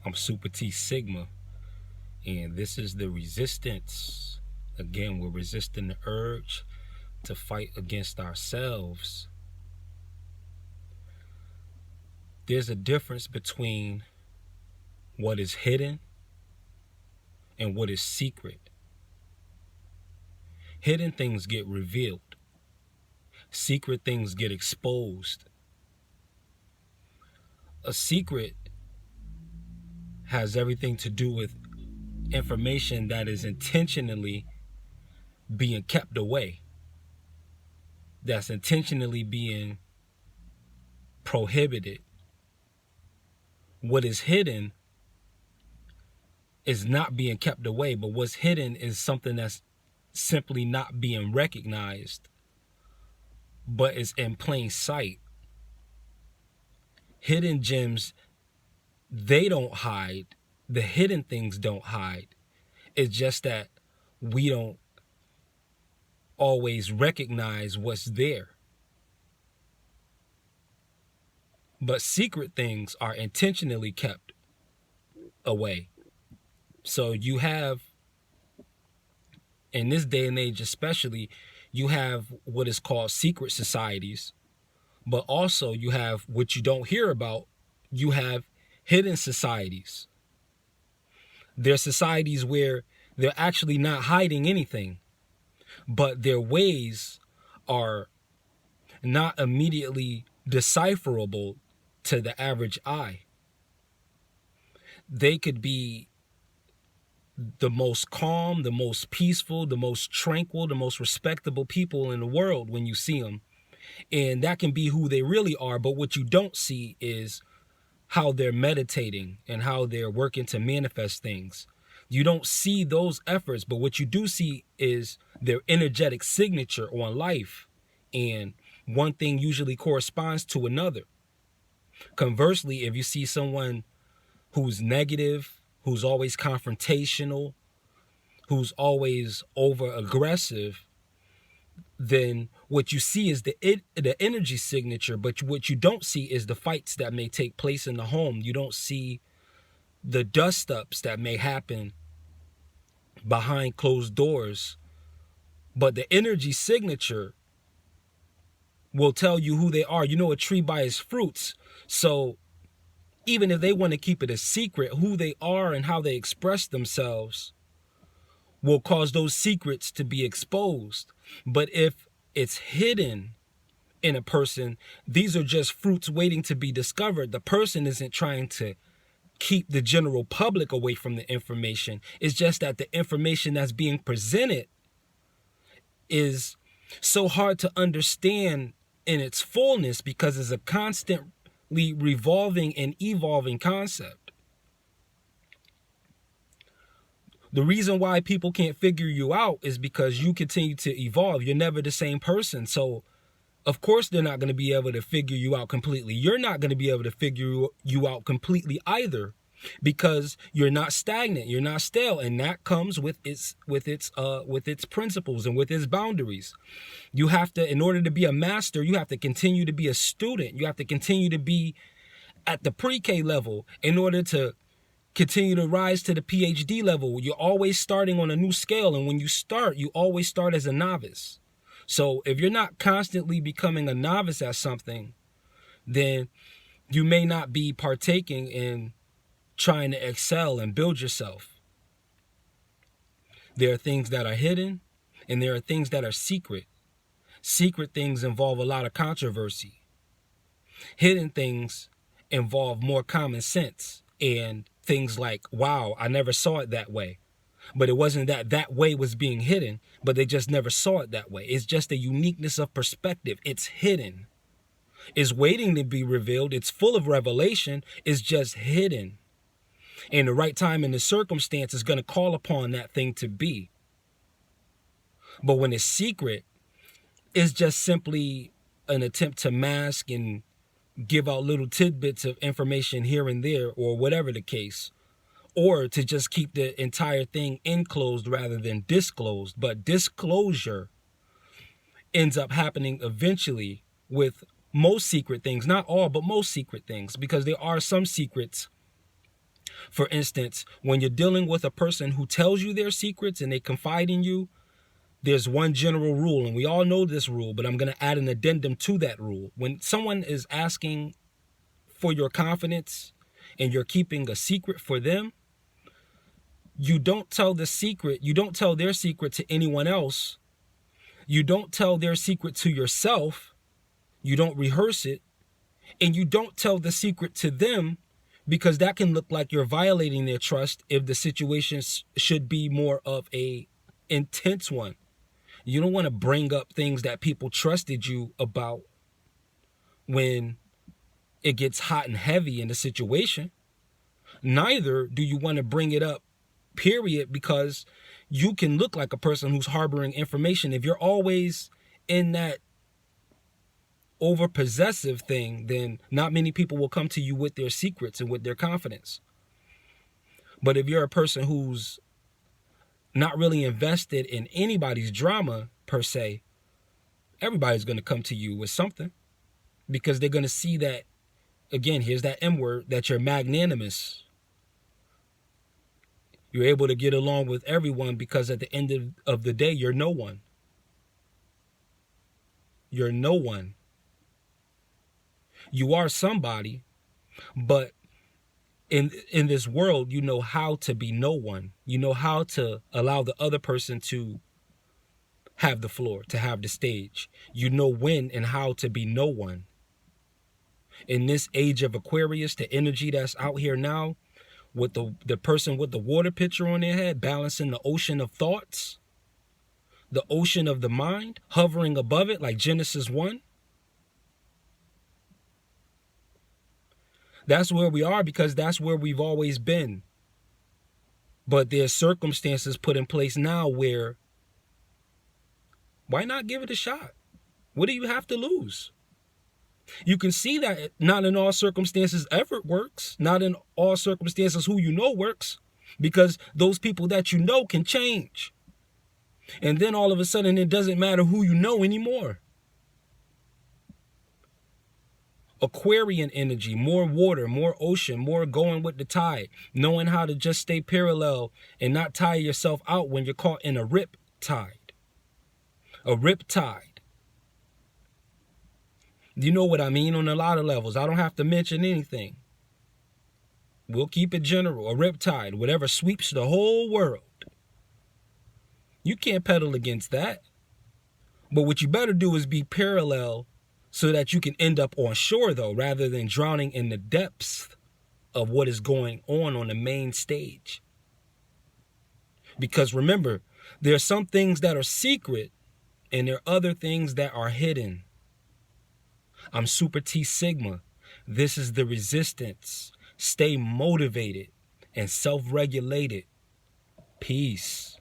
I'm Super T Sigma, and this is the resistance. Again, we're resisting the urge to fight against ourselves. There's a difference between what is hidden and what is secret. Hidden things get revealed. Secret things get exposed. A secret has everything to do with information that is intentionally being kept away, that's intentionally being prohibited. What is hidden is not being kept away, but what's hidden is something that's simply not being recognized, but is in plain sight. Hidden gems, they don't hide. The hidden things don't hide. It's just that we don't always recognize what's there. But secret things are intentionally kept away. So you have, in this day and age especially, you have what is called secret societies, but also you have what you don't hear about. You have hidden societies. They're societies where they're actually not hiding anything, but their ways are not immediately decipherable to the average eye. They could be the most calm, the most peaceful, the most tranquil, the most respectable people in the world when you see them. And that can be who they really are, but what you don't see is how they're meditating and how they're working to manifest things. You don't see those efforts, but what you do see is their energetic signature on life. And one thing usually corresponds to another. Conversely, if you see someone who's negative, who's always confrontational, who's always over aggressive, then what you see is the energy signature, but what you don't see is the fights that may take place in the home. You don't see the dust-ups that may happen behind closed doors, but the energy signature will tell you who they are. You know a tree by its fruits. So even if they want to keep it a secret, who they are and how they express themselves will cause those secrets to be exposed. But if it's hidden in a person, these are just fruits waiting to be discovered. The person isn't trying to keep the general public away from the information. It's just that the information that's being presented is so hard to understand in its fullness because it's a constantly revolving and evolving concept. The reason why people can't figure you out is because you continue to evolve. You're never the same person. So, of course, they're not going to be able to figure you out completely. You're not going to be able to figure you out completely either, because you're not stagnant. You're not stale, and that comes with its principles and with its boundaries. You have to, in order to be a master, you have to continue to be a student. You have to continue to be at the pre-K level in order to continue to rise to the PhD level. You're always starting on a new scale. And when you start, you always start as a novice. So if you're not constantly becoming a novice at something, then you may not be partaking in trying to excel and build yourself. There are things that are hidden and there are things that are secret. Secret things involve a lot of controversy. Hidden things involve more common sense and things like, wow, I never saw it that way. But it wasn't that way was being hidden, but they just never saw it that way. It's just a uniqueness of perspective. It's hidden. It's waiting to be revealed. It's full of revelation. It's just hidden. And the right time and the circumstance is going to call upon that thing to be. But when it's secret, it's just simply an attempt to mask and give out little tidbits of information here and there, or whatever the case, or to just keep the entire thing enclosed rather than disclosed. But disclosure ends up happening eventually with most secret things, not all, but most secret things, because there are some secrets For instance, when you're dealing with a person who tells you their secrets and they confide in you, there's one general rule, and we all know this rule, but I'm going to add an addendum to that rule. When someone is asking for your confidence and you're keeping a secret for them, you don't tell the secret, you don't tell their secret to anyone else. You don't tell their secret to yourself. You don't rehearse it. And you don't tell the secret to them, because that can look like you're violating their trust if the situation should be more of a intense one. You don't want to bring up things that people trusted you about when it gets hot and heavy in the situation. Neither do you want to bring it up, period, because you can look like a person who's harboring information. If you're always in that over possessive thing, then not many people will come to you with their secrets and with their confidence. But if you're a person who's not really invested in anybody's drama per se, everybody's going to come to you with something, because they're going to see that, again, here's that M word, that you're magnanimous. You're able to get along with everyone because at the end of the day, you're no one. You're no one. You are somebody, but in this world, you know how to be no one. You know how to allow the other person to have the floor, to have the stage. You know when and how to be no one. In this age of Aquarius, the energy that's out here now, with the person with the water pitcher on their head, balancing the ocean of thoughts, the ocean of the mind, hovering above it like Genesis 1. That's where we are, because that's where we've always been. But there's circumstances put in place now where, why not give it a shot? What do you have to lose? You can see that not in all circumstances effort works. Not in all circumstances who you know works, because those people that you know can change. And then all of a sudden it doesn't matter who you know anymore. Aquarian energy, more water, more ocean, more going with the tide, knowing how to just stay parallel and not tire yourself out when you're caught in a rip tide. A rip tide. You know what I mean on a lot of levels. I don't have to mention anything. We'll keep it general. A rip tide, whatever sweeps the whole world. You can't pedal against that. But what you better do is be parallel, so that you can end up on shore, though, rather than drowning in the depths of what is going on the main stage. Because remember, there are some things that are secret, and there are other things that are hidden. I'm Super T Sigma. This is the resistance. Stay motivated and self-regulated. Peace.